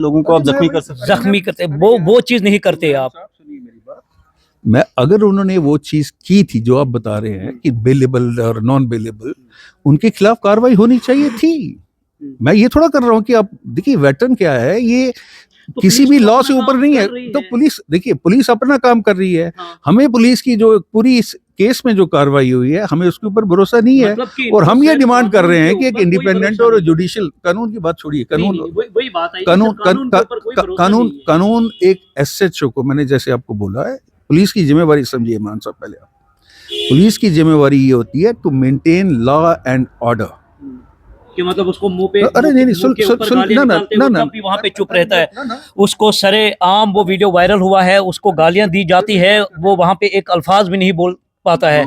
लोगों को आप जख्मी कर सकते हैं। जख्मी करते, वो चीज नहीं करते आप। सुनिए मेरी बात, मैं अगर उन्होंने वो चीज की थी जो आप बता रहे हैं कि बेलेबल और नॉन बेलेबल, उनके खिलाफ कार्रवाई होनी चाहिए थी। मैं ये थोड़ा कर रहा हूँ कि आप देखिए वेटरन क्या है, ये तो किसी भी पुलिस तो लॉ अपना से ऊपर काम नहीं कर है। रही तो है। पुलिस देखिए, पुलिस अपना काम कर रही है। हाँ। हमें पुलिस की जो पूरी इस केस में जो कार्रवाई हुई है, हमें उसके ऊपर भरोसा नहीं है। मतलब कि और हम ये इनको डिमांड कर कानून रहे के हैं कि एक ऊपर कोई इंडिपेंडेंट भरोसा और नहीं है। जुडिशियल, कानून की बात छोड़िए, नहीं, कानून नहीं, वही बात है कि कानून सर कानून के ऊपर कोई भरोसा कानून नहीं है। कानून एक एसएचओ को, मैंने जैसे आपको बोला है, पुलिस की जिम्मेवारी समझिए मान साहब, पहले आप, पुलिस की जिम्मेवारी ये होती है to maintain law and order. कि मतलब उसको मुंह पे अरे नहीं नहीं, मुंह के ऊपर गालियां निकालते हो तब भी वहां पे चुप रहता है। उसको सरे आम वो वीडियो वायरल हुआ है, उसको गालियां दी जाती है, वो वहां पे एक अल्फाज भी नहीं बोल पाता है।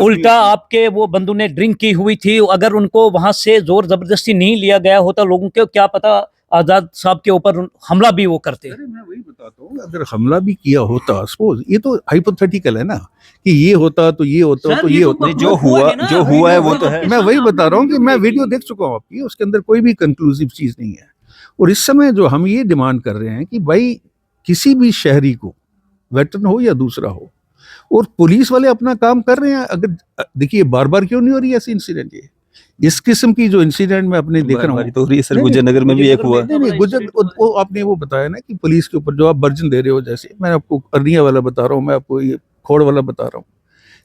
उल्टा आपके वो बंदू ने ड्रिंक की हुई थी, अगर उनको वहां से जोर जबरदस्ती नहीं लिया गया होता, लोगों को क्या पता आजाद साहब के ऊपर हमला भी वो करते। अरे मैं वही बताता हूँ, अगर हमला भी किया होता, सपोज, ये तो हाइपोथेटिकल है ना, कि ये होता तो ये होता तो ये होता। जो हुआ है वो तो है। मैं वही बता रहा हूँ कि मैं वीडियो देख चुका हूँ आपकी, उसके अंदर कोई भी कंक्लूसिव चीज नहीं है। और इस समय जो हम ये डिमांड कर रहे हैं कि भाई किसी भी शहरी को, वेटरन हो या दूसरा हो, और पुलिस वाले अपना काम कर रहे हैं। अगर देखिए बार बार क्यों नहीं हो रही है ऐसी इंसिडेंट, ये इस किस्म की जो इंसिडेंट मैं अपने देख रहा हूँ। तो हो रही है सर, नहीं, गुजर नगर में भी एक हुआ। नहीं नहीं, गुजर वो आपने वो बताया ना कि पुलिस के ऊपर जो आप वर्जन दे रहे हो, जैसे मैं आपको अरनिया वाला बता रहा हूँ, मैं आपको ये खोड़ वाला बता रहा हूँ,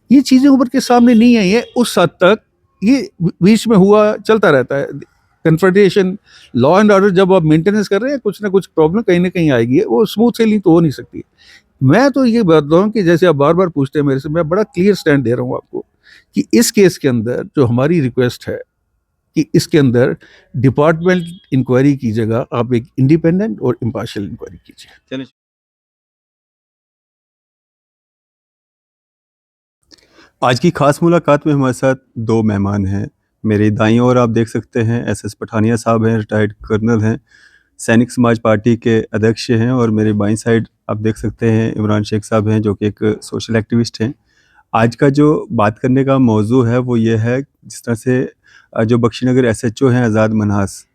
ये चीजें उभर के सामने नहीं आई है उस हद तक। ये बीच में हुआ, चलता रहता है कन्फ्रंटेशन। लॉ एंड ऑर्डर जब आप मेंटेनेंस कर रहे हैं, कुछ ना कुछ प्रॉब्लम कहीं ना कहीं आएगी, वो स्मूथ सेलिंग तो हो नहीं सकती। मैं तो ये बता रहा हूँ कि जैसे आप बार बार पूछते हैं मेरे से, मैं बड़ा क्लियर स्टैंड दे रहा हूँ आपको कि इस केस के अंदर जो हमारी रिक्वेस्ट है कि इसके अंदर डिपार्टमेंट इंक्वायरी की जगह आप एक इंडिपेंडेंट और इम्पार्शियल इंक्वायरी कीजिए। चलिए। आज की खास मुलाकात में हमारे साथ दो मेहमान हैं। मेरे दाईं ओर आप देख सकते हैं एसएस पठानिया साहब हैं, रिटायर्ड कर्नल हैं, सैनिक समाज पार्टी के अध्यक्ष हैं। और मेरे बाईं साइड आप देख सकते हैं इमरान शेख साहब हैं, जो कि एक सोशल एक्टिविस्ट हैं। आज का जो बात करने का मौजू है वो ये है, जिस तरह से जो बख्शीनगर एसएचओ हैं आज़ाद मन्हास,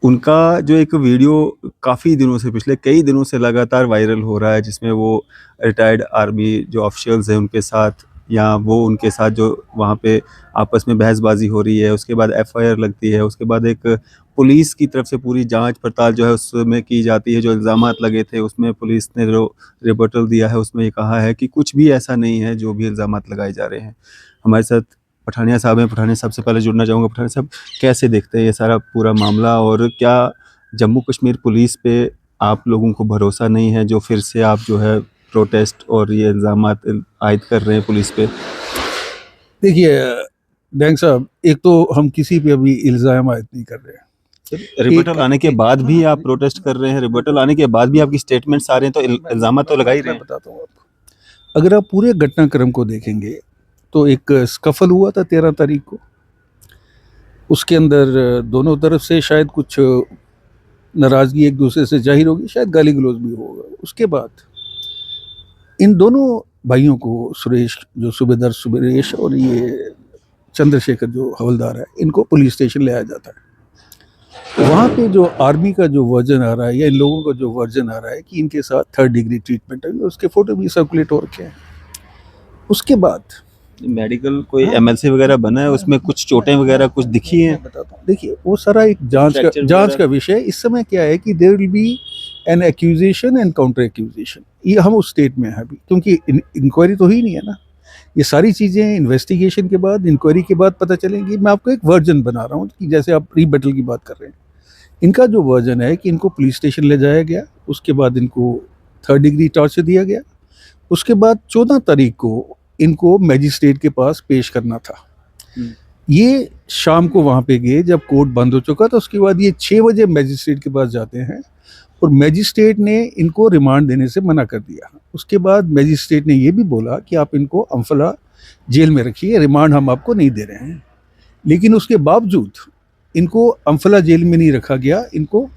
उनका जो एक वीडियो काफ़ी दिनों से, पिछले कई दिनों से लगातार वायरल हो रहा है, जिसमें वो रिटायर्ड आर्मी जो ऑफिशियल्स हैं उनके साथ, या वो उनके साथ जो वहाँ पे आपस में बहसबाजी हो रही है, उसके बाद एफआईआर लगती है, उसके बाद एक पुलिस की तरफ से पूरी जांच पड़ताल जो है उसमें की जाती है। जो इल्ज़ामात लगे थे उसमें पुलिस ने जो रिबटल दिया है उसमें ये कहा है कि कुछ भी ऐसा नहीं है जो भी इल्ज़ामात लगाए जा रहे हैं। हमारे साथ पठानिया साहब हैं। पठानिया साहब से पहले जुड़ना चाहूँगा। पठानिया साहब, कैसे देखते हैं ये सारा पूरा मामला, और क्या जम्मू कश्मीर पुलिस पे आप लोगों को भरोसा नहीं है, जो फिर से आप जो है प्रोटेस्ट और ये इल्ज़ामात आयद कर रहे हैं पुलिस पे? देखिए डैंग साहब, एक तो हम किसी पे अभी इल्ज़ाम आयद नहीं कर रहे हैं। रिबटल आने के बाद भी आप प्रोटेस्ट कर रहे हैं, रिबटल आने के बाद भी आपकी स्टेटमेंट्स आ रहे हैं, तो इल्ज़ाम तो लगा ही रहे हैं। मैं बताता हूँ आपको, अगर आप पूरे घटनाक्रम को देखेंगे तो एक स्कफल हुआ था 13 तारीख को। उसके अंदर दोनों तरफ से शायद कुछ नाराजगी एक दूसरे से जाहिर होगी, शायद गाली गलौज भी होगा। उसके बाद इन दोनों भाइयों को, सुरेश जो सूबेदार सुरेश और ये चंद्रशेखर जो हवलदार है, इनको पुलिस स्टेशन ले आया जाता है। वहाँ पे जो आर्मी का जो वर्जन आ रहा है, या इन लोगों का जो वर्जन आ रहा है कि इनके साथ 3rd डिग्री ट्रीटमेंट है, उसके फोटो भी सर्कुलेट हो रखे हैं। उसके बाद मेडिकल कोई एमएलसी वगैरह बना है, उसमें कुछ चोटें वगैरह कुछ दिखी हैं? बताता हूँ, देखिए वो सारा एक जांच का विषय। इस समय क्या है कि there will be an accusation and counter accusation. ये हम उस स्टेट में है अभी, क्योंकि इंक्वायरी तो ही नहीं है ना। ये सारी चीज़ें इन्वेस्टिगेशन के बाद, इंक्वायरी के बाद पता चलेंगी। मैं आपको एक वर्जन बना रहा हूँ कि जैसे आप रीबैटल की बात कर रहे हैं, इनका जो वर्जन है कि इनको पुलिस स्टेशन ले जाया गया, उसके बाद इनको 3rd डिग्री टॉर्चर दिया गया, उसके बाद 14 तारीख को इनको मैजिस्ट्रेट के पास पेश करना था। ये शाम को वहाँ पे गए जब कोर्ट बंद हो चुका था। उसके बाद ये 6 बजे मैजिस्ट्रेट के पास जाते हैं और मैजिस्ट्रेट ने इनको रिमांड देने से मना कर दिया। उसके बाद मैजिस्ट्रेट ने ये भी बोला कि आप इनको अम्फला जेल में रखिए, रिमांड हम आपको नहीं दे रहे हैं। लेकिन उसके बावजूद इनको अम्फला जेल में नहीं रखा गया, इनको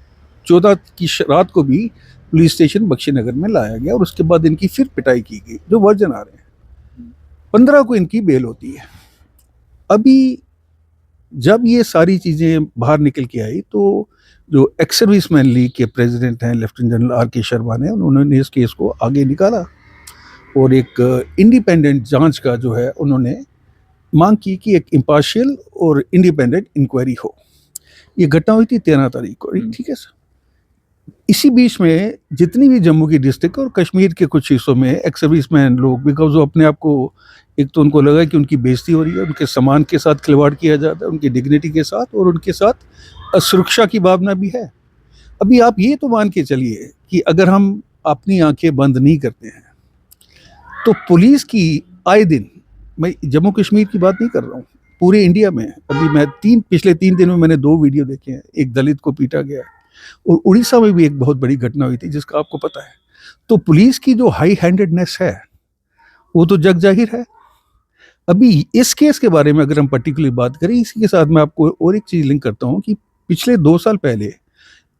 14 की रात को भी पुलिस स्टेशन बख्शीनगर में लाया गया और उसके बाद इनकी फिर पिटाई की गई, जो वर्जन आ रहे हैं। 15 को इनकी बेल होती है। अभी जब ये सारी चीज़ें बाहर निकल के आई तो जो एक्स सर्विसमैन लीग के प्रेसिडेंट हैं लेफ्टिनेंट जनरल आर के शर्मा ने, उन्होंने इस केस को आगे निकाला और एक इंडिपेंडेंट जांच का जो है उन्होंने मांग की कि एक इम्पार्शियल और इंडिपेंडेंट इंक्वायरी हो। ये घटना हुई थी 13 तारीख को, ठीक है सर। इसी बीच में जितनी भी जम्मू की डिस्ट्रिक्ट और कश्मीर के कुछ हिस्सों में एक्स सर्विसमैन लोग, बिकॉज वो अपने आप को, एक तो उनको लगा कि उनकी बेइज्जती हो रही है, उनके सम्मान के साथ खिलवाड़ किया जाता है, उनकी डिग्निटी के साथ, और उनके साथ असुरक्षा की भावना भी है। अभी आप ये तो मान के चलिए कि अगर हम अपनी आंखें बंद नहीं करते हैं तो पुलिस की आए दिन, मैं जम्मू कश्मीर की बात नहीं कर रहा हूँ, पूरे इंडिया में अभी मैं पिछले 3 दिन में मैंने 2 वीडियो देखे हैं। एक दलित को पीटा गया और उड़ीसा में भी एक बहुत बड़ी घटना हुई थी जिसका आपको पता है। तो पुलिस की जो हाई हैंडेडनेस है वो तो जग जाहिर है। अभी इस केस के बारे में अगर हम पर्टिकुलर बात करें, इसी के साथ मैं आपको और एक चीज़ लिंक करता हूँ कि पिछले 2 साल पहले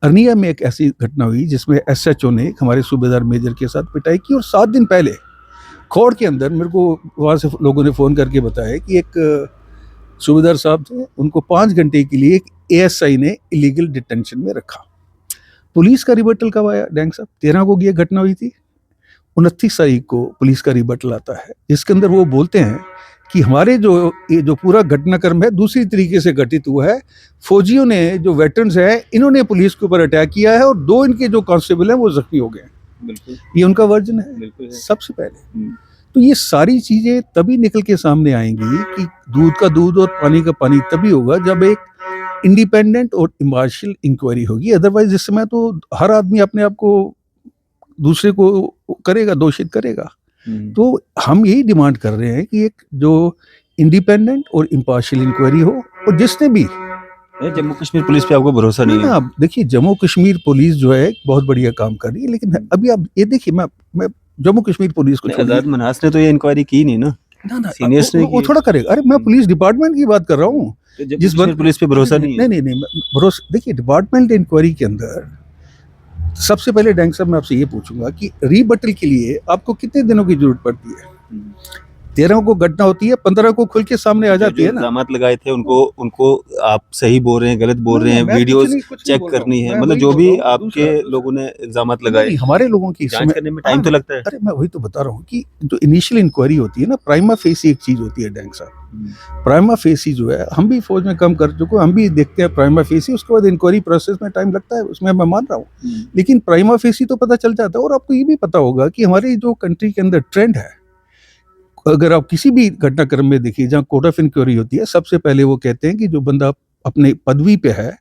अरनिया में एक ऐसी घटना हुई जिसमें SHO ने हमारे सूबेदार मेजर के साथ पिटाई की, और 7 दिन पहले खौड़ के अंदर मेरे को वहाँ से लोगों ने फ़ोन करके बताया कि एक सूबेदार साहब थे, उनको 5 घंटे के लिए एक ASI ने इलीगल डिटेंशन में रखा। पुलिस का रिबटल कब आया डैंग साहब? 13 को ये घटना हुई थी, 29 तारीख को पुलिस का रिबटल आता है जिसके अंदर वो बोलते हैं कि हमारे ये जो पूरा घटनाक्रम है दूसरी तरीके से घटित हुआ है। फौजियों ने, जो वेटरन्स है, इन्होंने पुलिस के ऊपर अटैक किया है और 2 इनके जो कांस्टेबल हैं वो जख्मी हो गए। बिल्कुल, ये उनका वर्जन है सबसे पहले। तो ये सारी चीजें तभी निकल के सामने आएंगी कि दूध का दूध और पानी का पानी तभी होगा जब एक इंडिपेंडेंट और इम्पार्शियल इंक्वायरी होगी। अदरवाइज इस समय तो हर आदमी अपने आप को दूसरे को करेगा, दोषित करेगा। तो हम यही डिमांड कर रहे हैं कि एक जो इंडिपेंडेंट और इम्पार्शियल इंक्वायरी हो। और जिसने भी, जम्मू कश्मीर पुलिस पे आपको भरोसा नहीं है? आप देखिए, जम्मू कश्मीर पुलिस जो है बहुत बढ़िया काम कर रही है, लेकिन अभी आप ये देखिए, मैं जम्मू कश्मीर पुलिस को, आजाद मनास ने तो ये इंक्वायरी की नहीं ना, सीनियर्स ने वो थोड़ा करेगा। अरे मैं पुलिस डिपार्टमेंट की बात कर रहा हूँ, जिस पुलिस पे भरोसा नहीं है। नहीं भरोसा। देखिए, डिपार्टमेंट इंक्वायरी के अंदर सबसे पहले डैंग साहब मैं आपसे ये पूछूंगा कि रीबटल के लिए आपको कितने दिनों की जरूरत पड़ती है? 13 को घटना होती है, 15 को खुल के सामने आ जाती है ना। इल्जामात लगाए थे उनको आप सही बोल रहे हैं, गलत बोल रहे हैं, वीडियोस चेक करनी है, मतलब जो भी आपके लोगों ने इल्जामात लगाए, हमारे लोगों की जांच करने में टाइम तो लगता है। अरे मैं वही तो बता रहा हूँ कि जो इनिशियल इंक्वायरी होती है ना, प्राइमा फेसी एक चीज होती है डैंग साहब। प्राइमा फेसी जो है, हम भी फौज में काम कर चुके, हम भी देखते हैं प्राइमा फेसी, उसके बाद इंक्वायरी प्रोसेस में टाइम लगता है, उसमें मैं मान रहा हूँ। लेकिन प्राइमा फेसी तो पता चल जाता है। और आपको ये भी पता होगा कि हमारी जो कंट्री के अंदर ट्रेंड है, अगर आप किसी भी घटनाक्रम में देखिए जहाँ कोर्ट ऑफ इंक्वायरी होती है, सबसे पहले वो कहते हैं कि जो बंदा अपने पदवी पे है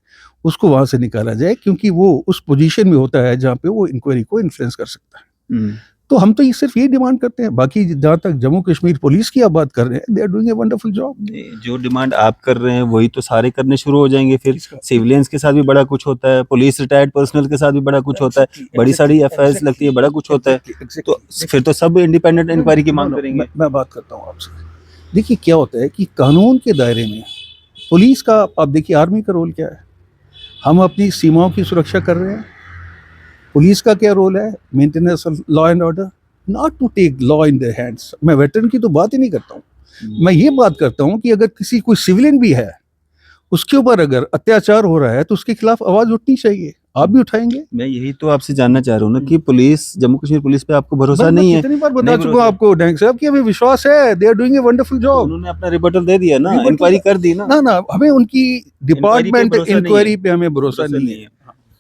उसको वहां से निकाला जाए, क्योंकि वो उस पोजीशन में होता है जहाँ पे वो इंक्वायरी को इन्फ्लुएंस कर सकता है। तो हम तो ये सिर्फ ये डिमांड करते हैं। बाकी जहाँ तक जम्मू कश्मीर पुलिस की आप बात कर रहे हैं, they are doing a wonderful job. जो डिमांड आप कर रहे हैं वही तो सारे करने शुरू हो जाएंगे। फिर सिविलियंस के साथ भी बड़ा कुछ होता है, पुलिस रिटायर्ड पर्सनल के साथ भी बड़ा कुछ होता है, बड़ी सारी FIRs लगती है, बड़ा कुछ होता है। तो फिर तो सब इंडिपेंडेंट इंक्वायरी की मांग करेंगे। मैं बात करता हूँ आपसे। देखिए क्या होता है कि कानून के दायरे में पुलिस का, आप देखिए आर्मी का रोल क्या है। हम अपनी सीमाओं की सुरक्षा कर रहे हैं। पुलिस का क्या रोल है? Maintenance of law and order, not to take law in their hands. मैं वेटरन की तो बात ही नहीं करता हूँ। मैं ये बात करता हूँ कि अगर किसी कोई सिविलियन भी है, उसके ऊपर अगर अत्याचार हो रहा है तो उसके खिलाफ आवाज उठनी चाहिए। आप भी उठाएंगे? मैं यही तो आपसे जानना चाह रहा हूँ ना कि पुलिस, जम्मू कश्मीर पुलिस पे आपको भरोसा नहीं है? कितनी बार बता चुका हूँ आपको डैंग साहब कि हमें विश्वास है, they are doing a wonderful job. उन्होंने अपना रिबटल दे दिया ना, इंक्वायरी कर दी ना। ना हमें उनकी डिपार्टमेंट इंक्वायरी पे हमें भरोसा नहीं है।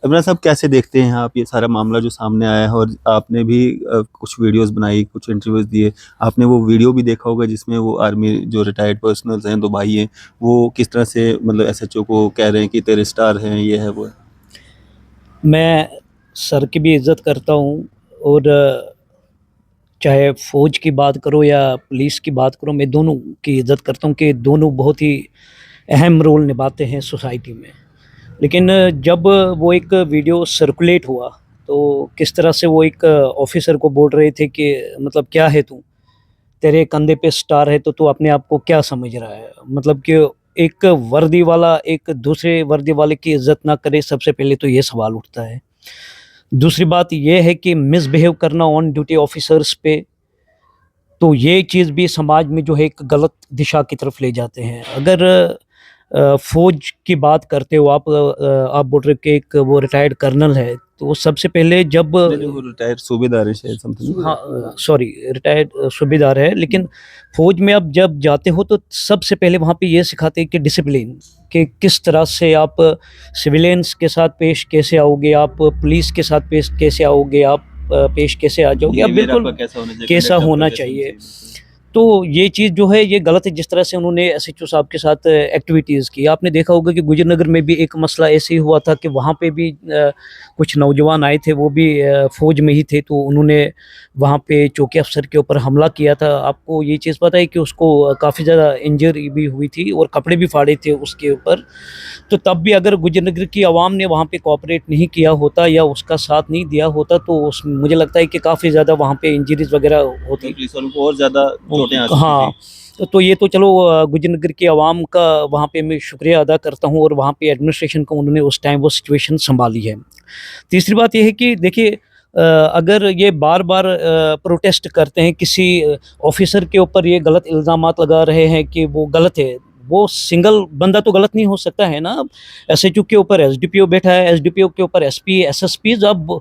इमरान साहब, कैसे देखते हैं आप ये सारा मामला जो सामने आया है? और आपने भी कुछ वीडियोस बनाई, कुछ इंटरव्यूज दिए, आपने वो वीडियो भी देखा होगा जिसमें वो आर्मी जो रिटायर्ड पर्सनल्स हैं, 2 भाई हैं, वो किस तरह से मतलब SHO को कह रहे हैं कि तेरे स्टार हैं, ये है वो है। मैं सर की भी इज़्ज़त करता हूँ, और चाहे फ़ौज की बात करो या पुलिस की बात करो, मैं दोनों की इज़्ज़त करता हूँ कि दोनों बहुत ही अहम रोल निभाते हैं सोसाइटी में। लेकिन जब वो एक वीडियो सर्कुलेट हुआ तो किस तरह से वो एक ऑफिसर को बोल रहे थे कि मतलब क्या है तू, तेरे कंधे पे स्टार है तो तू अपने आप को क्या समझ रहा है। मतलब कि एक वर्दी वाला एक दूसरे वर्दी वाले की इज्जत ना करे, सबसे पहले तो ये सवाल उठता है। दूसरी बात ये है कि मिसबिहेव करना ऑन ड्यूटी ऑफिसर्स पे, तो ये चीज़ भी समाज में जो है एक गलत दिशा की तरफ ले जाते हैं। अगर फौज की बात करते हो आप बोल रहे हो कि एक वो रिटायर्ड कर्नल है, तो वो सबसे पहले जब रिटायर्ड सूबेदार है शायद समथिंग। हाँ सॉरी, रिटायर्ड सूबेदार है, लेकिन फौज में अब जब जाते हो तो सबसे पहले वहाँ पे ये सिखाते हैं कि डिसिप्लिन, कि किस तरह से आप सिविलियंस के साथ पेश कैसे आओगे, आप पुलिस के साथ पेश कैसे आओगे, आप पेश कैसे आ जाओगे, आप बिल्कुल कैसा होना चाहिए। तो ये चीज़ जो है ये गलत है, जिस तरह से उन्होंने एसएचओ साहब के साथ एक्टिविटीज़ की। आपने देखा होगा कि गुजरनगर में भी एक मसला ऐसे ही हुआ था कि वहाँ पे भी कुछ नौजवान आए थे, वो भी फ़ौज में ही थे, तो उन्होंने वहाँ पे चौकी अफसर के ऊपर हमला किया था। आपको ये चीज़ पता है कि उसको काफ़ी ज़्यादा इंजरी भी हुई थी और कपड़े भी फाड़े थे उसके ऊपर। तो तब भी अगर गुजरनगर की आवाम ने वहाँ पे कोऑपरेट नहीं किया होता या उसका साथ नहीं दिया होता, तो उस मुझे लगता है कि काफ़ी ज़्यादा वहाँ पे इंजरीज वगैरह होती, पुलिस वालों को और ज़्यादा चोटें आ सकती हाँ। तो ये तो चलो गुजरनगर की आवाम का वहाँ पे मैं शुक्रिया अदा करता हूँ, और वहाँ पे एडमिनिस्ट्रेशन को उन्होंने उस टाइम वो सिचुएशन संभाली है। तीसरी बात ये है कि देखिए, अगर ये बार बार प्रोटेस्ट करते हैं, किसी ऑफिसर के ऊपर ये गलत इल्ज़ामात लगा रहे हैं कि वो गलत है, वो सिंगल बंदा तो गलत नहीं हो सकता है ना। एसएचओ के ऊपर एसडीपीओ बैठा है, एसडीपीओ के ऊपर एसपी, एसएसपीज, अब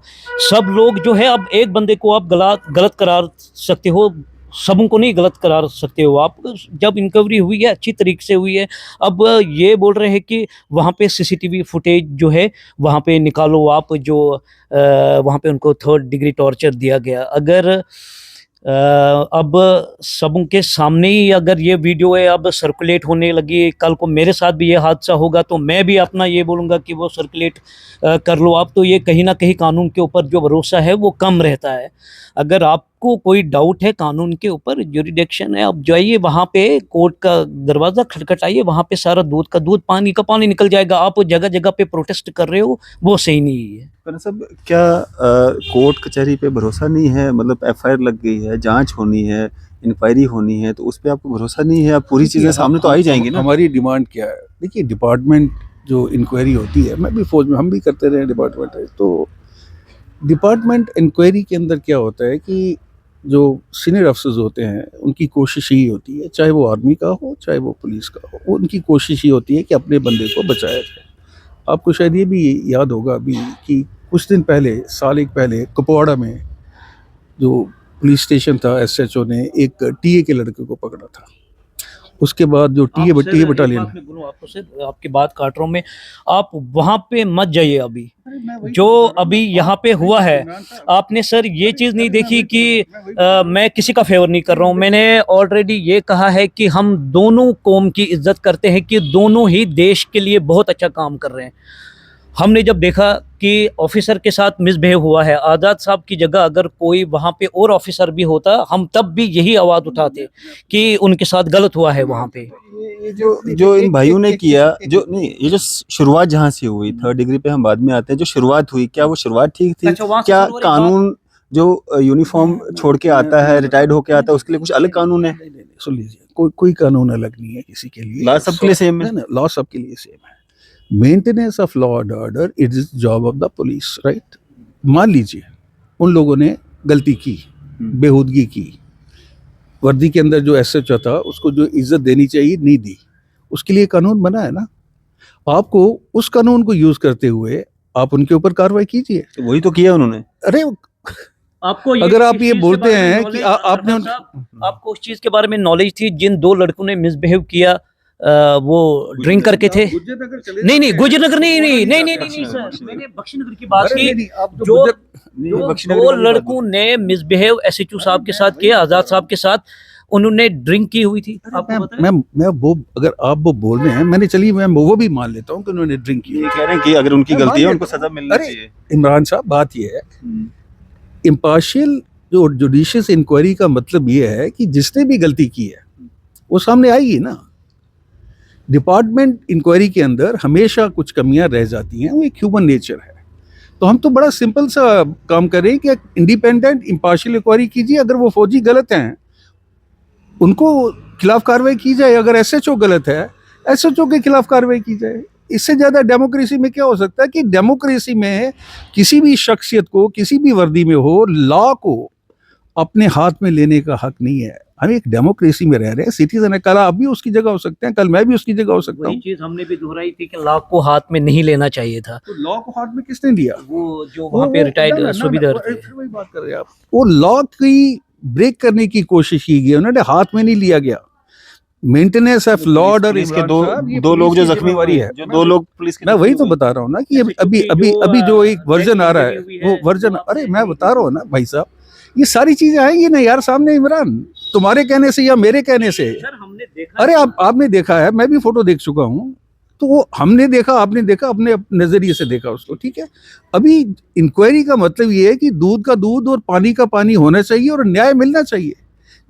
सब लोग जो है, अब एक बंदे को आप गलत करार सकते हो, सबों को नहीं गलत करार सकते हो आप। जब इंक्वायरी हुई है, अच्छी तरीके से हुई है, अब ये बोल रहे हैं कि वहाँ पे सीसीटीवी फुटेज जो है वहाँ पे निकालो आप, जो वहाँ पे उनको 3rd डिग्री टॉर्चर दिया गया। अगर अब सबों के सामने ही अगर ये वीडियो है अब सर्कुलेट होने लगी, कल को मेरे साथ भी ये हादसा होगा तो मैं भी अपना ये बोलूँगा कि वो सर्कुलेट कर लो आप, तो ये कहीं ना कहीं कानून के ऊपर जो भरोसा है वो कम रहता है। अगर आपको कोई डाउट है कानून के ऊपर, ज्यूरिडिक्शन है, आप जाइए वहाँ पे, कोर्ट का दरवाज़ा खटखटाइए, वहाँ पे सारा दूध का दूध, पानी का पानी निकल जाएगा। आप जगह जगह पे प्रोटेस्ट कर रहे हो, वो सही नहीं है। पर सब क्या कोर्ट कचहरी पे भरोसा नहीं है? मतलब एफआईआर लग गई है, जांच होनी है, इंक्वायरी होनी है, तो उस पे आपको भरोसा नहीं है? आप पूरी चीज़ें सामने तो आ ही जाएंगी ना। हमारी डिमांड क्या है? देखिए, डिपार्टमेंट जो इंक्वायरी होती है, मैं भी फौज में, हम भी करते रहे डिपार्टमेंट है, तो डिपार्टमेंट इंक्वायरी के अंदर क्या होता है कि जो सीनियर अफसर्स होते हैं उनकी कोशिश ही होती है, चाहे वो आर्मी का हो चाहे वो पुलिस का हो, उनकी कोशिश ही होती है कि अपने बंदे को बचाया जाए। आपको शायद ये भी याद होगा अभी कि कुछ दिन पहले, साल एक पहले, कुपवाड़ा में जो पुलिस स्टेशन था, एसएचओ ने एक टीए के लड़के को पकड़ा था। उसके बाद जो टीए बटालियन, आपको सर आपकी बात काट रहा हूँ मैं, आप वहाँ पे मत जाइए। अभी जो अभी यहाँ पे हुआ है, आपने सर ये चीज़ नहीं देखी कि मैं किसी का फेवर नहीं कर रहा हूँ। मैंने ऑलरेडी ये कहा है कि हम दोनों कौम की इज्जत करते हैं, कि दोनों ही देश के लिए बहुत अच्छा काम कर रहे हैं। हमने जब देखा कि ऑफिसर के साथ मिसबिहेव हुआ है, आज़ाद साहब की जगह अगर कोई वहाँ पे और ऑफिसर भी होता, हम तब भी यही आवाज़ उठाते कि उनके साथ गलत हुआ है वहाँ पे। ये जो इन भाइयों ने किया, जो नहीं, ये जो शुरुआत जहाँ से हुई, 3rd डिग्री पे हम बाद में आते हैं, जो शुरुआत हुई, क्या वो शुरुआत ठीक थी? अच्छा, क्या कानून जो यूनिफॉर्म छोड़ के आता है, रिटायर्ड होके आता है, उसके लिए कुछ अलग कानून है? सुन लीजिए, कोई कानून अलग नहीं है किसी के लिए। लॉ सबके लिए सेम है। लॉ सबके लिए सेम है। Maintenance of law and order it is job of the police, right? मान लीजिए उन लोगों ने गलती की, बेहूदगी की, वर्दी के अंदर जो एसएचओ था उसको जो इज्जत देनी चाहिए नहीं दी, उसके लिए कानून बना है ना। आपको उस कानून को यूज करते हुए आप उनके ऊपर कार्रवाई कीजिए। तो वही तो किया उन्होंने। अरे आपको अगर आप ये बोलते हैं कि आपने आपको उस चीज के बारे में नॉलेज थी, जिन 2 लड़कों ने मिसबिहेव किया, वो ड्रिंक करके थे? नहीं, गुजरनगर नहीं सर, मैंने बख्शीनगर की बात की। जो 2 लड़कों ने मिसबिहेव एसएचओ साहब के साथ किया, आजाद साहब के साथ, उन्होंने ड्रिंक की हुई थी। आपको पता है? मैं वो, अगर आप वो बोल रहे हैं, मैंने, चलिए मैं वो भी मान लेता हूँ कि उन्होंने ड्रिंक की। ये कह रहे हैं कि अगर उनकी गलती है उनको सजा मिलनी चाहिए। इमरान साहब, बात ये है, इम्पार्शियल जो जुडिशियस इंक्वायरी का मतलब ये है कि जिसने भी गलती की है वो सामने आएगी ना। डिपार्टमेंट इंक्वायरी के अंदर हमेशा कुछ कमियां रह जाती हैं, वो एक ह्यूमन नेचर है। तो हम तो बड़ा सिंपल सा काम करें कि इंडिपेंडेंट इम्पार्शियल इंक्वायरी कीजिए। अगर वो फौजी गलत हैं उनको खिलाफ कार्रवाई की जाए, अगर एसएचओ गलत है एसएचओ के खिलाफ कार्रवाई की जाए। इससे ज़्यादा डेमोक्रेसी में क्या हो सकता है कि डेमोक्रेसी में किसी भी शख्सियत को, किसी भी वर्दी में हो, लॉ को अपने हाथ में लेने का हक नहीं है। हम एक डेमोक्रेसी में रह रहे हैं, सिटीजन है, कल आप भी उसकी जगह हो सकते हैं, कल मैं भी उसकी जगह हो सकता वही हूँ। चीज हमने भी दोहराई थी कि लॉ को हाथ में नहीं लेना चाहिए था। तो लॉ को हाथ में किसने लिया? वो जो वहाँ पे रिटायर्ड सूबेदार थे, फिर वही बात कर रहे हैं आप, वो लॉ की ब्रेक करने की कोशिश की गई, उन्होंने हाथ में नहीं लिया गया। Maintenance of law order, police के दो लोग जो जख्मी हुए हैं, जो 2 लोग पुलिस के, मैं वही तो बता रहा हूँ ना कि अभी जो एक वर्जन आ रहा है वो वर्जन, अरे मैं बता रहा हूँ ना भाई साहब, ये सारी चीजें आएंगी ना यार सामने इमरान, तुम्हारे कहने से या मेरे कहने से। सर हमने देखा, अरे आपने देखा है, मैं भी फोटो देख चुका हूँ, तो वो हमने देखा, आपने देखा, अपने नजरिए से देखा उसको, ठीक है। अभी इंक्वायरी का मतलब ये है कि दूध का दूध और पानी का पानी होना चाहिए और न्याय मिलना चाहिए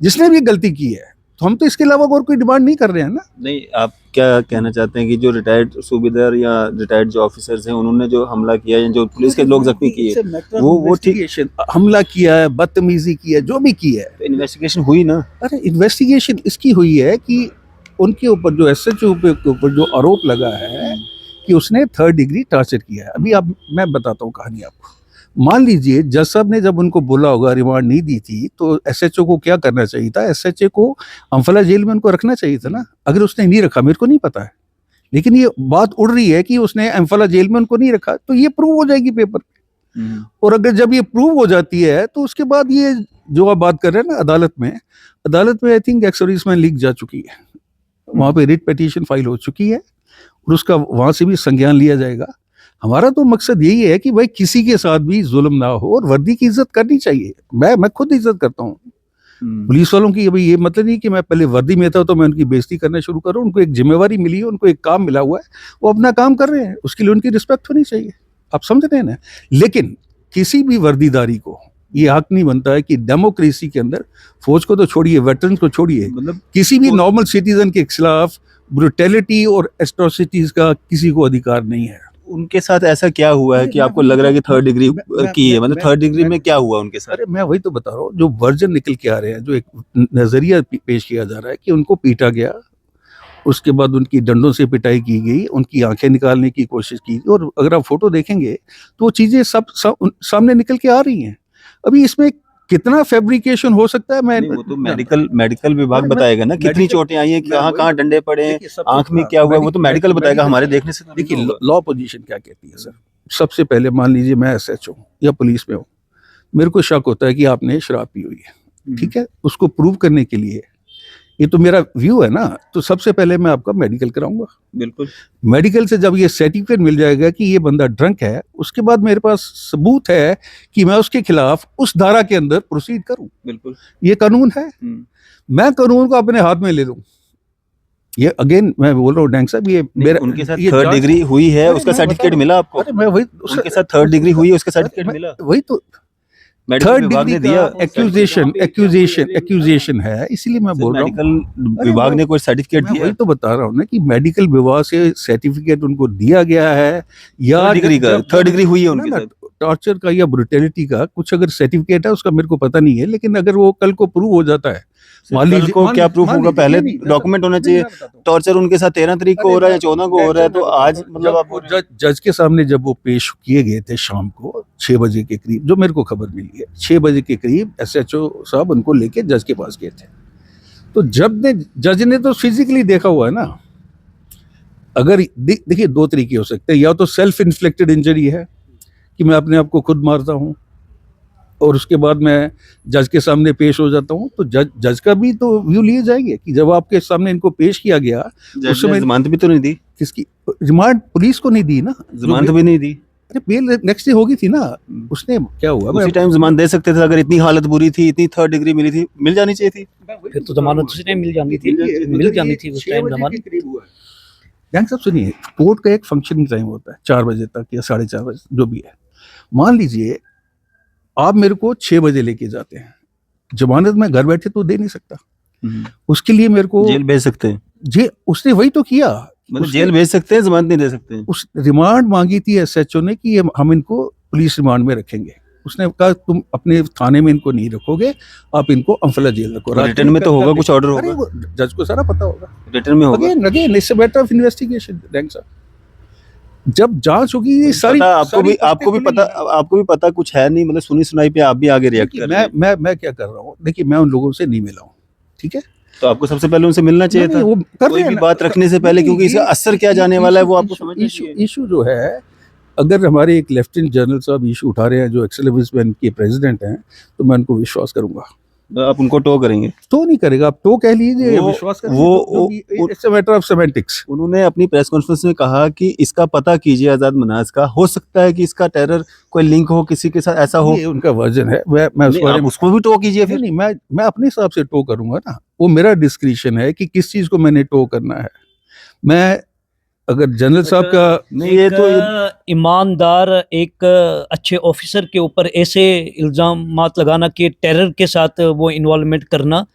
जिसने भी गलती की है। तो हम तो इसके अलावा और कोई डिमांड नहीं कर रहे हैं ना। नहीं, आप क्या कहना चाहते हैं कि जो रिटायर्ड सूबेदार या रिटायर्ड जो ऑफिसर्स हैं उन्होंने जो हमला किया है, जो पुलिस के लोग जख्मी किए, वो ठीक, हमला किया है, बदतमीजी की है, जो भी की है, इन्वेस्टिगेशन हुई ना? अरे इन्वेस्टिगेशन इसकी हुई है कि उनके ऊपर जो एसएचओ के ऊपर जो आरोप लगा है कि उसने 3rd डिग्री टॉर्चर किया है। अभी आप, मैं बताता हूँ कहानी आपको। मान लीजिए जज साहब ने जब उनको बोला होगा, रिमांड नहीं दी थी, तो एसएचओ को क्या करना चाहिए था? एसएचओ को अम्फाला जेल में उनको रखना चाहिए था ना। अगर उसने नहीं रखा, मेरे को नहीं पता है, लेकिन ये बात उड़ रही है कि उसने अम्फाला जेल में उनको नहीं रखा, तो ये प्रूव हो जाएगी पेपर पे। और अगर जब ये प्रूव हो जाती है तो उसके बाद ये जो आप बात कर रहे हैं ना, अदालत में आई थिंक एक्स-सर्विसमैन लीग जा चुकी है, वहाँ पे रिट पिटीशन फाइल हो चुकी है और उसका वहाँ से भी संज्ञान लिया जाएगा। हमारा तो मकसद यही है कि भाई किसी के साथ भी जुल्म ना हो और वर्दी की इज्जत करनी चाहिए। मैं खुद इज्जत करता हूँ पुलिस वालों की। अभी ये मतलब नहीं कि मैं पहले वर्दी में था तो मैं उनकी बेइज्जती करना शुरू करूँ। उनको एक जिम्मेवारी मिली है, उनको एक काम मिला हुआ है, वो अपना काम कर रहे हैं, उसके लिए उनकी रिस्पेक्ट होनी चाहिए। आप समझ रहे हैं ना। लेकिन किसी भी वर्दीदारी को ये हक नहीं बनता है कि डेमोक्रेसी के अंदर, फौज को तो छोड़िए, वेटरन को छोड़िए, मतलब किसी भी नॉर्मल सिटीजन के खिलाफ ब्रुटैलिटी और एट्रोसिटीज का किसी को अधिकार नहीं है। उनके साथ ऐसा क्या हुआ है कि आपको लग रहा है कि 3rd डिग्री की है? मतलब 3rd डिग्री में क्या हुआ उनके साथ? अरे मैं वही तो बता रहा हूँ, जो वर्जन निकल के आ रहे हैं, जो एक नजरिया पेश किया जा रहा है कि उनको पीटा गया, उसके बाद उनकी डंडों से पिटाई की गई, उनकी आंखें निकालने की कोशिश की, और अगर आप फोटो देखेंगे तो वो चीजें सब सामने निकल के आ रही हैं। अभी इसमें कितना फैब्रिकेशन हो सकता है, मैं वो तो मेडिकल विभाग बताएगा ना, कितनी चोटें आई हैं, कहाँ डंडे पड़े हैं, आंख में क्या हुआ है, वो तो मेडिकल बताएगा। हमारे देखने से देखिए लॉ पोजीशन क्या कहती है सर। सबसे पहले मान लीजिए मैं एसएचओ या पुलिस में हूँ, मेरे को शक होता है कि आपने शराब पी हुई है, ठीक है, उसको प्रूव करने के लिए, ये तो मेरा व्यू है ना, तो सबसे पहले मैं आपका मेडिकल कराऊंगा। बिल्कुल। मेडिकल से जब ये सर्टिफिकेट मिल जाएगा कि ये बंदा ड्रंक है, उसके बाद मेरे पास सबूत है कि मैं उसके खिलाफ उस धारा के अंदर प्रोसीड करूं। बिल्कुल, ये कानून है। मैं कानून को अपने हाथ में ले लूं। ये अगेन मैं बोल रहा हूँ डैंग साहब, ये मेरा, उनके साथ 3rd डिग्री हुई है, उसका सर्टिफिकेट मिला आपको? अरे मैं वही, उनके साथ 3rd डिग्री हुई है, उसका सर्टिफिकेट मिला? वही तो मेडिकल 3rd विभाग ने डिग्री दिया। एक्यूजेशन है, इसीलिए मैं बोल रहा हूँ मेडिकल विभाग ने कोई सर्टिफिकेट मैं दिया? वही तो बता रहा हूँ ना कि मेडिकल विभाग से सर्टिफिकेट उनको दिया गया है, या 3rd डिग्री का, 3rd डिग्री हुई है उनके साथ? टॉर्चर का या ब्रुटैलिटी का कुछ अगर सर्टिफिकेट है, उसका मेरे को पता नहीं है, लेकिन अगर वो कल को प्रूव हो जाता है, मान लीजिए को क्या प्रूफ होगा? पहले डॉक्यूमेंट होना चाहिए। टॉर्चर उनके साथ 13 तारीख को हो रहा है या 14 को हो रहा है, तो आज मतलब आप जज के सामने जब वो पेश किए गए थे शाम को 6 बजे के करीब, जो मेरे को खबर मिली है, 6 बजे के करीब एसएचओ साहब उनको लेके जज के पास गए थे। तो जज ने तो फिजिकली देखा हुआ है ना। अगर देखिए 2 तरीके हो सकते हैं, या तो सेल्फ इन्फ्लिक्टेड इंजरी है कि मैं अपने आप को खुद मारता हूँ और उसके बाद मैं जज के सामने पेश हो जाता हूँ, तो जज का भी तो व्यू लिए जाएंगे कि जब आपके सामने इनको पेश किया गया, उस समय जमानत भी तो नहीं दी। किसकी रिमांड? पुलिस को नहीं दी ना, जमानत भी नहीं दी। अरे बेल नेक्स्ट डे होगी थी ना। उसने क्या हुआ, उसी टाइम जमानत दे सकते थे। अगर इतनी हालत बुरी थी, इतनी 3rd डिग्री मिली थी, मिल जानी चाहिए थी। फिर तो जमानत उसी टाइम मिल जानी थी उस टाइम जमानत। डैंग साहब सुनिए, कोर्ट का एक फंक्शनिंग टाइम होता है 4 बजे तक या 4:30 बजे, जो भी है। मान लीजिए आप मेरे को 6 बजे लेके जाते हैं, जमानत में घर बैठे तो दे नहीं सकता, उसके लिए मेरे को जेल भेज सकते हैं। उसने वही तो किया, मतलब जेल भेज सकते हैं, जमानत नहीं दे सकते। उस रिमांड मांगी थी एसएचओ ने कि हम इनको पुलिस रिमांड में रखेंगे। उसने कहा तुम अपने थाने में इनको नहीं रखोगे, आप इनको अम्फाला जेल रखो। रिटर्न में तो होगा, कुछ ऑर्डर होगा, जज को सारा पता होगा, रिटर्न में होगा। Again it's a matter of investigation. Dang साहब, जब जांच होगी ये सारी आपको भी पता कुछ है नहीं, मतलब सुनी सुनाई पे आप भी आगे रिएक्ट कर रहे हैं। मैं क्या कर रहा हूँ, देखिए मैं उन लोगों से नहीं मिला हूँ, ठीक है। तो आपको सबसे पहले उनसे मिलना चाहिए था, वो कर कोई रहे भी हैं बात रखने से पहले, क्योंकि इसका असर क्या जाने वाला है वो आपको समझना चाहिए। इशू जो है, अगर हमारे एक लेफ्टिनेंट जनरल साहब इशू उठा रहे हैं जो एक्स सर्विसमैन के प्रेसिडेंट हैं, तो मैं उनको विश्वास करूंगा। तो आप उनको टो करेंगे? तो नहीं करेगा, आप तो कह लीजिए, वो- विश्वास वो- it's a matter of semantics. उन्होंने अपनी प्रेस कॉन्फ्रेंस में कहा कि इसका पता कीजिए आजाद मनाज का, हो सकता है कि इसका टेरर कोई लिंक हो किसी के साथ, ऐसा हो। ये उनका वर्जन है, मैं उस नहीं, बारे आप में उसको भी टो कीजिए नहीं, फिर। नहीं, मैं अपने हिसाब से टो करूंगा ना, वो मेरा डिस्क्रिशन है कि किस चीज को मैंने टो करना है। मैं अगर जनरल साहब का नहीं, ये तो ईमानदार एक अच्छे ऑफिसर के ऊपर ऐसे इल्जामात लगाना कि टेरर के साथ वो इन्वॉल्वमेंट करना,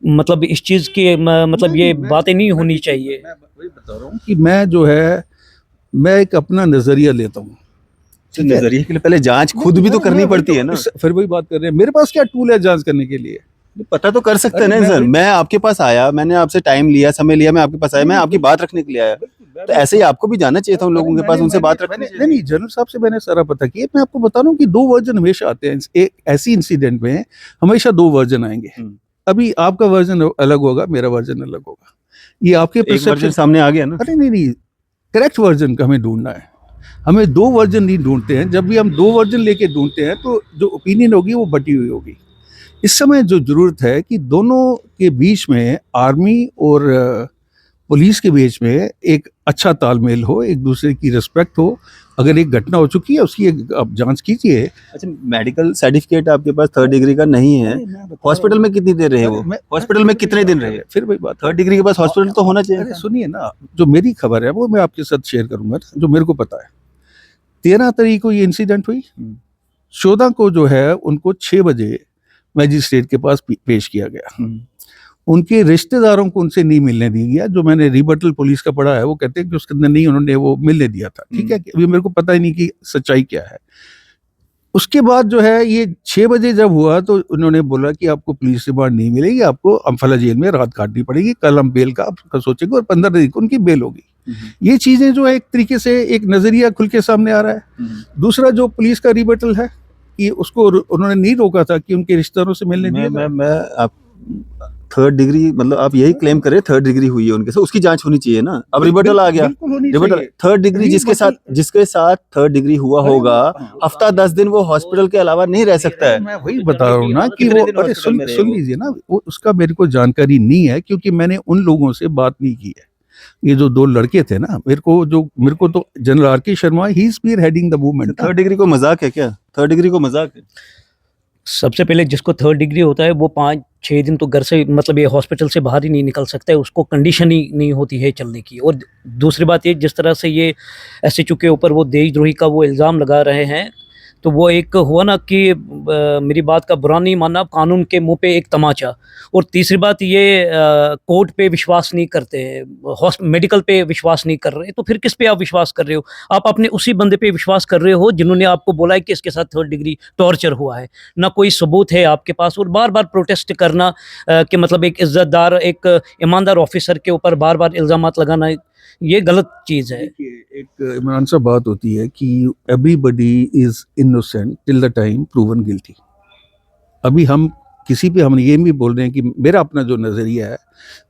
मतलब इस चीज की मतलब ये बातें नहीं होनी चाहिए। मैं वही बता रहा हूँ कि मैं जो है, मैं एक अपना नजरिया लेता हूँ। ठीक है? नजरिए के लिए पहले जांच खुद भी तो करनी पड़ती है ना। फिर वही बात कर रहे हैं, मेरे पास क्या टूल है जांच करने के लिए? पता तो कर सकते हैं ना सर। मैं आपके पास आया, मैंने आपसे टाइम लिया, समय लिया, मैं आपके पास आया, मैं आपकी बात रखने के लिए आया, तो ऐसे ही आपको भी जाना चाहिए था उन लोगों के पास, उनसे बात रखनी चाहिए। नहीं, जनरल साहब से मैंने सारा पता किया। मैं आपको बता रहा हूँ कि 2 वर्जन हमेशा आते हैं, एक ऐसी इंसिडेंट में हमेशा 2 वर्जन आएंगे। अभी आपका वर्जन अलग होगा, मेरा वर्जन अलग होगा, ये आपके एक वर्जन सामने आ गया ना। अरे नहीं, करेक्ट वर्जन का हमें ढूंढना है। हमें 2 वर्जन नहीं ढूंढते हैं। जब भी हम 2 वर्जन लेके ढूंढते हैं तो जो ओपिनियन होगी वो बटी हुई होगी। इस समय जो जरूरत है कि दोनों के बीच में, आर्मी और पुलिस के बीच में एक अच्छा तालमेल हो, एक दूसरे की रिस्पेक्ट हो। अगर एक घटना हो चुकी है उसकी आप जांच कीजिए। अच्छा, मेडिकल सर्टिफिकेट आपके पास 3rd डिग्री का नहीं है, हॉस्पिटल में कितनी देर रहे वो? हॉस्पिटल में कितने दिन रहे? फिर वही बात, 3rd डिग्री के पास हॉस्पिटल तो होना चाहिए। अरे सुनिए ना, जो मेरी खबर है वो मैं आपके साथ शेयर करूंगा ना, जो मेरे को पता है। 13 तारीख को ये इंसिडेंट हुई, 14 को जो है उनको 6 बजे मैजिस्ट्रेट के पास पेश किया गया। उनके रिश्तेदारों को उनसे नहीं मिलने दिया गया। जो मैंने रिबटल पुलिस का पढ़ा है वो कहते हैं कि उसके अंदर नहीं उन्होंने वो मिलने दिया था। ठीक है, अभी मेरे को पता ही नहीं कि सच्चाई क्या है। उसके बाद जो है ये 6 बजे जब हुआ तो उन्होंने बोला कि आपको पुलिस रिमांड नहीं मिलेगी, आपको अम्फाला जेल में रात काटनी पड़ेगी, कल हम बेल का आपका सोचेंगे, और 15 तारीख को उनकी बेल होगी। ये चीजें जो है एक तरीके से एक नजरिया खुल के सामने आ रहा है। दूसरा जो पुलिस का रिबटल है कि उसको उन्होंने नहीं रोका था कि उनके रिश्तेदारों से मिलने दिया। मैं आप 3rd डिग्री, मतलब आप यही क्लेम करें 3rd डिग्री हुई है उनके साथ, उसकी जांच होनी चाहिए ना। अब रिबटल आ गया, रिबटल 3rd डिग्री जिसके साथ 3rd डिग्री हुआ होगा, हफ्ता 10 दिन वो हॉस्पिटल के अलावा नहीं रह सकता है। मैं वही बता रहा हूँ ना कि वो, अरे सुन लीजिए ना, वो उसका मेरे को जानकारी नहीं है क्योंकि मैंने उन लोगों से बात नहीं की है। ये जो 2 लड़के थे ना, मेरे को तो general R K. Sharma, he is spearheading the movement. 3rd degree को मजाक है क्या? 3rd डिग्री को मजाक है? सबसे पहले जिसको 3rd डिग्री होता है वो 5-6 दिन तो घर से, मतलब ये हॉस्पिटल से बाहर ही नहीं निकल सकता है, उसको कंडीशन ही नहीं होती है चलने की। और दूसरी बात ये, जिस तरह से ये एसएचओ के ऊपर वो देशद्रोही का वो इल्ज़ाम लगा रहे हैं, तो वो एक हुआ ना कि मेरी बात का बुरा नहीं मानना, कानून के मुंह पे एक तमाचा। और तीसरी बात ये, कोर्ट पे विश्वास नहीं करते, मेडिकल पे विश्वास नहीं कर रहे, तो फिर किस पे आप विश्वास कर रहे हो? आप अपने उसी बंदे पे विश्वास कर रहे हो जिन्होंने आपको बोला है कि इसके साथ 3rd डिग्री टॉर्चर हुआ है। ना कोई सबूत है आपके पास, और बार बार प्रोटेस्ट करना कि मतलब एक इज्जतदार, एक ईमानदार ऑफिसर के ऊपर बार बार इल्ज़ामात लगाना, ये गलत चीज़ है। एक इमरान साहब बात होती है कि everybody is innocent till the time proven guilty. अभी हम किसी पे हम ये भी बोल रहे हैं कि मेरा अपना जो नज़रिया है,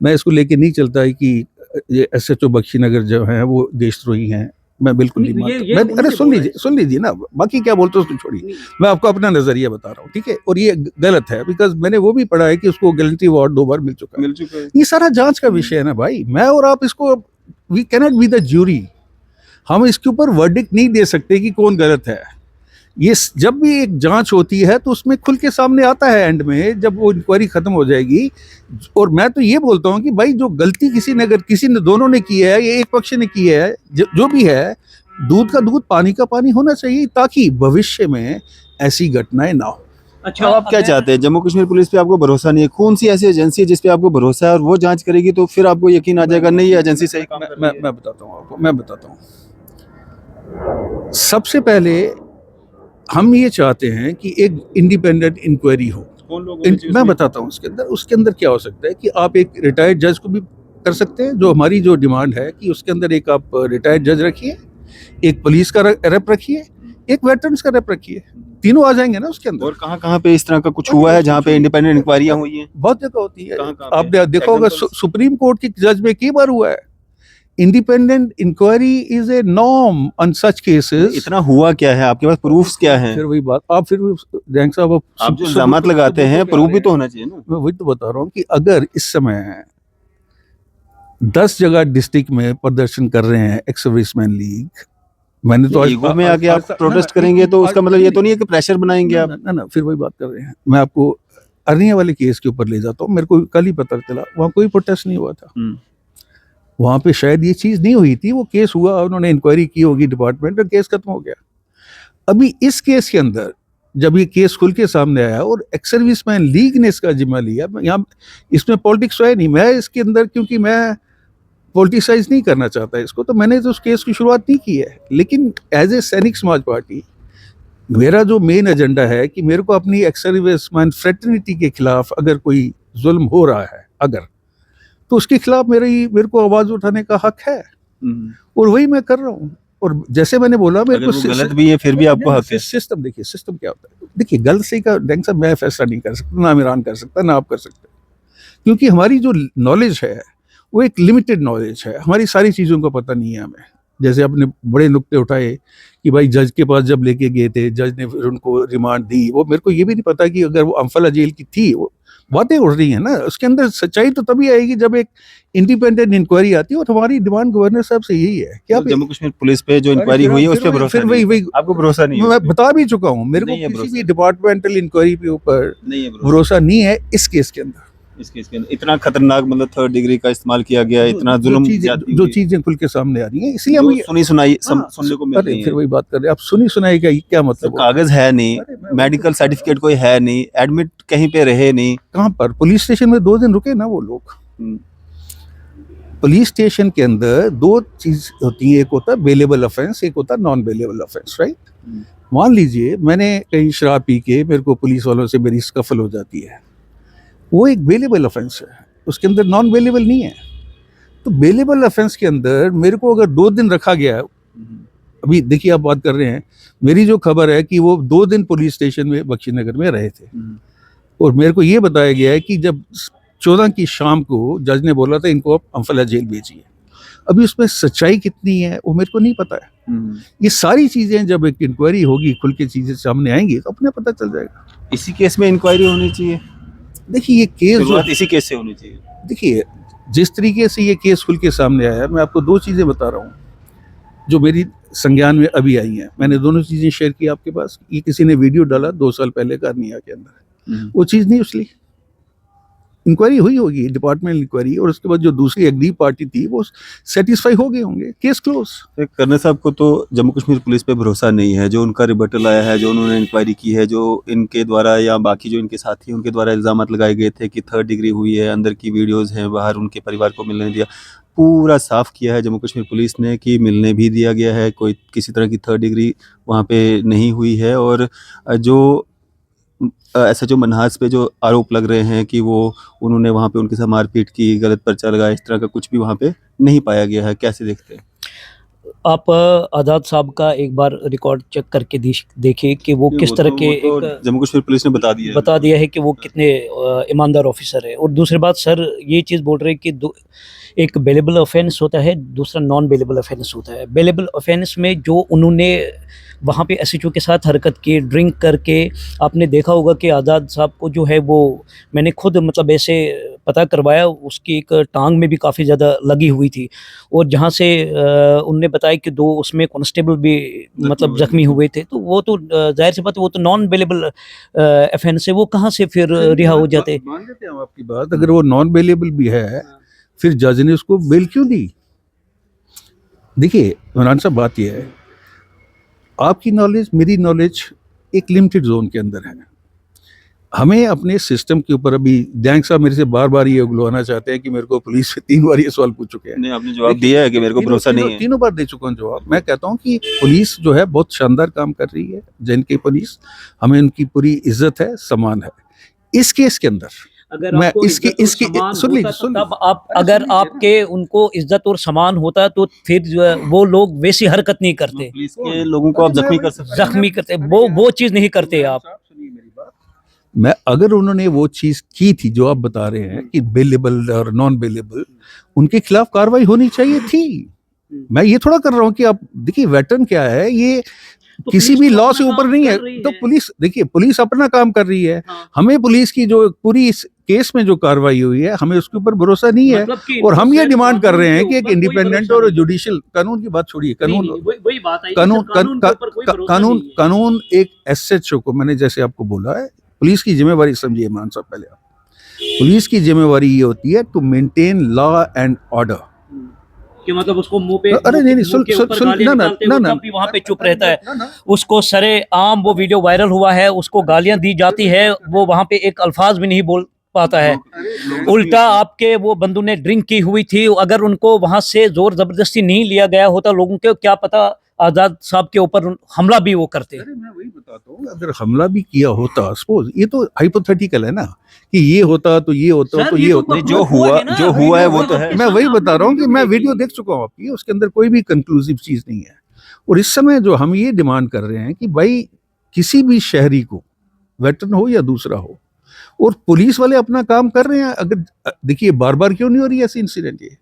मैं इसको लेके नहीं चलता है कि ये एसएचओ बख्शीनगर जो है वो देशद्रोही हैं। मैं बिल्कुल नहीं मानता। अरे सुन लीजिए ना, बाकी क्या बोलते हो उसको छोड़िए, मैं आपको अपना नज़रिया बता रहा हूँ। ठीक है, और ये गलत है बिकॉज मैंने वो भी पढ़ा है कि उसको गैलेंट्री अवार्ड 2 बार मिल चुका है। ये सारा जांच का विषय है ना भाई। मैं और आप इसको, we cannot be the jury. हम इसके ऊपर वर्डिक्ट नहीं दे सकते कि कौन गलत है। ये जब भी एक जांच होती है तो उसमें खुल के सामने आता है एंड में, जब वो इंक्वायरी खत्म हो जाएगी। और मैं तो ये बोलता हूँ कि भाई जो गलती किसी ने, अगर किसी ने, दोनों ने की है, ये एक पक्ष ने की है, जो भी है, दूध का दूध पानी का पानी होना चाहिए ताकि भविष्य में ऐसी घटनाएं ना हो। अच्छा, आप क्या चाहते हैं? जम्मू कश्मीर पुलिस पे आपको भरोसा नहीं है? कौन सी ऐसी एजेंसी है जिस पे आपको भरोसा है और वो जांच करेगी तो फिर आपको यकीन आ जाएगा नहीं ये एजेंसी सही काम कर रही है? मैं बताता हूँ आपको, मैं बताता हूँ। सबसे पहले हम ये चाहते हैं कि एक इंडिपेंडेंट इंक्वायरी हो। मैं बताता हूँ उसके अंदर क्या हो सकता है कि आप एक रिटायर्ड जज को भी कर सकते हैं। जो हमारी जो डिमांड है कि उसके अंदर एक आप रिटायर्ड जज रखिए, एक पुलिस का रेप रखिए, एक वेटरन्स का रेप रखिए, तीनों आ जाएंगे ना उसके अंदर। और कहाँ पे इस तरह का कुछ हुआ है जहाँ पे इंडिपेंडेंट इंक्वायरियां हुई हैं? बहुत जगह होती है। कहाँ आप पे? देखो होगा Examples? सुप्रीम कोर्ट की जज में कई बार हुआ है। Independent inquiry is a norm on such cases. इतना हुआ क्या है, आपके पास प्रूफ्स क्या हैं? फिर वही बात, आप फिर जैंग साहब आप जो इल्जामात लगाते हैं प्रूफ भी तो होना चाहिए ना। मैं वही तो बता रहा हूँ कि अगर इस समय 10 जगह डिस्ट्रिक्ट में प्रदर्शन कर रहे हैं एक्स सर्विसमैन लीग, मैंने तो ईगो में आके आप प्रोटेस्ट करेंगे तो उसका मतलब ये तो नहीं है कि प्रेशर बनाएंगे आप। ना फिर वही बात कर रहे हैं। मैं आपको अरनिया वाले केस के ऊपर ले जाता हूँ। मेरे को कल ही पता चला वहाँ कोई प्रोटेस्ट नहीं हुआ था। वहाँ पे शायद ये चीज़ नहीं हुई थी, वो केस हुआ, उन्होंने इंक्वायरी की होगी डिपार्टमेंट और केस खत्म हो गया। अभी इस केस के अंदर जब ये केस खुल के सामने आया और एक्स सर्विसमैन लीग ने इसका जिम्मा लिया, यहाँ इसमें पॉलिटिक्स है नहीं, मैं इसके अंदर क्योंकि मैं पॉलिटिसाइज नहीं करना चाहता इसको, तो मैंने तो उस केस की शुरुआत नहीं की है। लेकिन एज ए सैनिक समाज पार्टी मेरा जो मेन एजेंडा है कि मेरे को अपनी एक्स सर्विसमैन फ्रेटर्निटी के खिलाफ अगर कोई जुल्म हो रहा है अगर, तो उसके खिलाफ मेरे को आवाज उठाने का हक है और वही मैं कर रहा हूँ। और जैसे मैंने बोला मेरे को गलत भी है फिर भी आपको हक है। सिस्टम देखिए, सिस्टम क्या होता है। देखिए गलत सही का डैंग साहब मैं फैसला नहीं कर सकता, ना इमरान कर सकता, ना आप कर सकते, क्योंकि हमारी जो नॉलेज है वो एक लिमिटेड नॉलेज है। हमारी सारी चीज़ों का पता नहीं है हमें। जैसे आपने बड़े नुक्ते उठाए कि भाई जज के पास जब लेके गए थे, जज ने फिर उनको रिमांड दी, वो मेरे को ये भी नहीं पता कि अगर वो अम्फाला जेल की थी, वो बातें उड़ रही हैं ना, उसके अंदर सच्चाई तो तभी आएगी जब एक इंडिपेंडेंट इंक्वायरी आती है। और हमारी डिमांड गवर्नर साहब से यही है कि जम्मू कश्मीर पुलिस पे जो इंक्वायरी हुई है उस पे भरोसा नहीं है। आपको भरोसा नहीं है? मैं बता भी चुका हूँ, मेरे को किसी भी डिपार्टमेंटल इंक्वायरी के ऊपर भरोसा नहीं है इस केस के अंदर। इस केस के अंदर इतना खतरनाक मतलब 3rd डिग्री का इस्तेमाल किया गया, इतना जुल्म जो चीजें खुल के सामने आ रही हैं, इसलिए हम सुनी सुनाई सुनने को मिल रही है। फिर वही बात कर रहे हैं आप, सुनी सुनाई का क्या मतलब? कागज है नहीं, मेडिकल सर्टिफिकेट कोई है नहीं, एडमिट कहीं पे रहे नहीं। कहाँ पर? पुलिस स्टेशन में 2 दिन रुके ना वो लोग। पुलिस स्टेशन के अंदर 2 चीज होती है, एक होता है बेलेबल ऑफेंस, एक होता है नॉन बेलेबल ऑफेंस, राइट? मान लीजिए मैंने कहीं शराब पी के मेरे को पुलिस वालों से मेरी स्कफल हो जाती है, वो एक बेलेबल ऑफेंस है, उसके अंदर नॉन बेलेबल नहीं है। तो बेलेबल ऑफेंस के अंदर मेरे को अगर 2 दिन रखा गया, अभी देखिए आप बात कर रहे हैं, मेरी जो खबर है कि वो 2 दिन पुलिस स्टेशन में बख्शीनगर में रहे थे, और मेरे को ये बताया गया है कि जब 14 की शाम को जज ने बोला था इनको आप अम्फाला जेल भेजिए। अभी उसमें सच्चाई कितनी है वो मेरे को नहीं पता है। ये सारी चीजें जब एक इंक्वायरी होगी, खुल के चीजें सामने आएंगी तो अपने पता चल जाएगा। इसी केस में इंक्वायरी होनी चाहिए। देखिए ये केस जो इसी केस से होनी चाहिए। देखिए जिस तरीके से ये केस खुल के सामने आया है, मैं आपको 2 चीजें बता रहा हूँ जो मेरी संज्ञान में अभी आई हैं। मैंने दोनों चीजें शेयर की आपके पास। ये किसी ने वीडियो डाला 2 साल पहले कर्निया के अंदर, वो चीज नहीं उछली। इंक्वायरी हुई होगी, डिपार्टमेंट इंक्वायरी, और उसके बाद जो दूसरी अग्री पार्टी थी वो सेटिस्फाई हो गए होंगे, केस क्लोज। कर्नल साहब को तो जम्मू कश्मीर पुलिस पे भरोसा नहीं है। जो उनका रिबटल आया है, जो उन्होंने इंक्वायरी की है, जो इनके द्वारा या बाकी जो इनके साथी उनके द्वारा इल्जामात लगाए गए थे कि 3rd डिग्री हुई है, अंदर की वीडियोज़ हैं, बाहर उनके परिवार को मिलने दिया, पूरा साफ किया है जम्मू कश्मीर पुलिस ने कि मिलने भी दिया गया है, कोई किसी तरह की 3rd डिग्री वहाँ पे नहीं हुई है। और जो ऐसा जो मनहास पे जो आरोप लग रहे हैं कि वो उन्होंने वहाँ पे उनके साथ मारपीट की, गलत पर्चा लगाया, इस तरह का कुछ भी वहाँ पे नहीं पाया गया है। कैसे देखते हैं आप आज़ाद साहब का एक बार रिकॉर्ड चेक करके देखिए कि वो किस तरह के जम्मू कश्मीर पुलिस ने बता दिया है कि वो कितने ईमानदार ऑफिसर है। और दूसरी बात सर ये चीज़ बोल रहे हैं कि एक बेलेबल ऑफेंस होता है, दूसरा नॉन बेलेबल ऑफेंस होता है। बेलेबल ऑफेंस में जो उन्होंने वहाँ पे एसएचओ के साथ हरकत की, ड्रिंक करके, आपने देखा होगा कि आज़ाद साहब को जो है वो मैंने खुद मतलब ऐसे पता करवाया, उसकी एक टांग में भी काफ़ी ज़्यादा लगी हुई थी, और जहाँ से उनने बताया कि 2 उसमें कांस्टेबल भी मतलब जख्मी हुए थे। तो वो तो जाहिर सी बात है वो तो नॉन बेलेबल ऑफेंस है, वो कहाँ से फिर रिहा हो जाते। मान लेते हैं आपकी बात, अगर वो नॉन बेलेबल भी है फिर जज ने उसको बेल क्यों दी? देखिए इमरान साहब, बात यह है आपकी नॉलेज मेरी नॉलेज एक लिमिटेड जोन के अंदर है। हमें अपने सिस्टम के ऊपर, अभी डैंग साहब मेरे से बार बार ये उगलवाना चाहते हैं कि मेरे को पुलिस से 3 बार ये सवाल पूछ चुके हैं। नहीं, आपने जवाब दिया है कि मेरे को भरोसा नहीं है। 3 बार दे चुका हूँ जवाब। मैं कहता हूँ कि पुलिस जो है बहुत शानदार काम कर रही है, जैन की पुलिस, हमें उनकी पूरी इज्जत है, सम्मान है। इस केस के अंदर अगर मैं आपको इसकी इज्जत और इसकी सम्मान सुन लीजिए होता तो तब आप अगर आपके उनको इज्जत और सम्मान होता तो फिर जो है वो लोग वैसी हरकत नहीं करते, पुलिस के लोगों को आप जख्मी कर सकते हैं। जख्मी करते, वो चीज नहीं करते आप। मैं अगर उन्होंने वो चीज की थी जो आप बता रहे हैं कि बेलेबल और नॉन बेलेबल, उनके खिलाफ कार्रवाई होनी चाहिए थी। मैं ये थोड़ा कर रहा हूँ कि आप देखिए वेटरन क्या है, ये तो किसी पुलिस भी तो लॉ अपना से ऊपर काम नहीं कर है। रही तो है। पुलिस देखिए, पुलिस अपना काम कर रही है। हाँ। हमें पुलिस की जो पूरी इस केस में जो कार्रवाई हुई है, हमें उसके ऊपर भरोसा नहीं है। मतलब कि और हम ये इनको डिमांड कर कानून रहे के हैं कि एक ऊपर कोई इंडिपेंडेंट भरोसा और नहीं है। जुडिशियल, कानून की बात छोड़िए, नहीं, कानून नहीं, वही बात है कि कानून सर कानून के ऊपर कोई भरोसा कानून नहीं है। कानून एक एसएचओ को, मैंने जैसे आपको बोला है, पुलिस की जिम्मेवारी समझिए इमरान साहब। पहले आप, पुलिस की जिम्मेवारी ये होती है to maintain law and order. कि मतलब उसको मुंह पे अरे नहीं नहीं, मुंह के ऊपर गालियां निकालते हो तब भी वहां पे चुप रहता है। उसको सरे आम वो वीडियो वायरल हुआ है, उसको गालियां दी जाती है, वो वहां पे एक अल्फाज भी नहीं बोल पाता है। उल्टा आपके वो बंदू ने ड्रिंक की हुई थी, अगर उनको वहां से जोर जबरदस्ती नहीं लिया गया होता, लोगों को क्या पता आजाद साहब के ऊपर हमला भी वो करते। अरे मैं वही बताता हूँ, अगर हमला भी किया होता, सपोज, ये तो हाइपोथेटिकल है ना, कि ये होता तो ये होता तो ये होता। जो हुआ है वो तो है। मैं वही बता रहा हूँ कि मैं वीडियो देख चुका हूँ आपकी, उसके अंदर कोई भी कंक्लूसिव चीज नहीं है। और इस समय जो हम ये डिमांड कर रहे हैं कि भाई किसी भी शहरी को, वेटरन हो या दूसरा हो, और पुलिस वाले अपना काम कर रहे हैं। अगर देखिए बार बार क्यों नहीं हो रही ऐसी इंसिडेंट, ये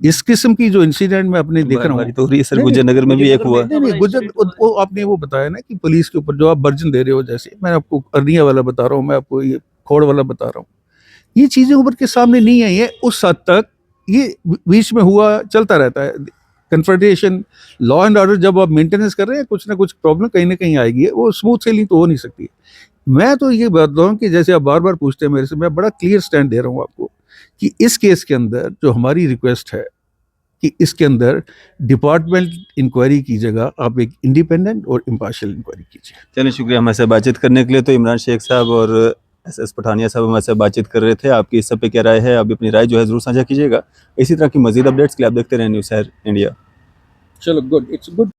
इस किस्म की जो इंसिडेंट मैं अपने देख रहा हूँ। तो हो रही है सर, नहीं, गुजर नगर में भी एक हुआ। नहीं गुजर, वो आपने वो बताया ना कि पुलिस के ऊपर जो आप वर्जन दे रहे हो, जैसे मैं आपको अरनिया वाला बता रहा हूँ, मैं आपको ये खोड़ वाला बता रहा हूँ, ये चीजें उभर के सामने नहीं आई है। उस हद तक ये बीच में हुआ, चलता रहता है कन्फ्रंटेशन। लॉ एंड ऑर्डर जब आप मेंटेनेंस कर रहे हैं, कुछ ना कुछ प्रॉब्लम कहीं ना कहीं आएगी, वो स्मूथ सेलिंग तो हो नहीं सकती। मैं तो ये बात रहा हूँ कि जैसे आप बार बार पूछते हैं मेरे से, मैं बड़ा क्लियर स्टैंड दे रहा हूँ आपको कि इस केस के अंदर जो हमारी रिक्वेस्ट है कि इसके अंदर डिपार्टमेंट इंक्वायरी की जगह आप एक इंडिपेंडेंट और इम्पार्शियल इंक्वायरी कीजिए। चलिए, शुक्रिया हमारे साथ बातचीत करने के लिए। तो इमरान शेख साहब और एसएस पठानिया साहब हमारे साथ बातचीत कर रहे थे। आपकी इस सब पे क्या राय है, आप अपनी राय जो है जरूर साझा कीजिएगा। इसी तरह की मजीद अपडेट्स के लिए आप देखते रहें न्यूज़ शहर इंडिया। चलो, गुड, इट्स गुड।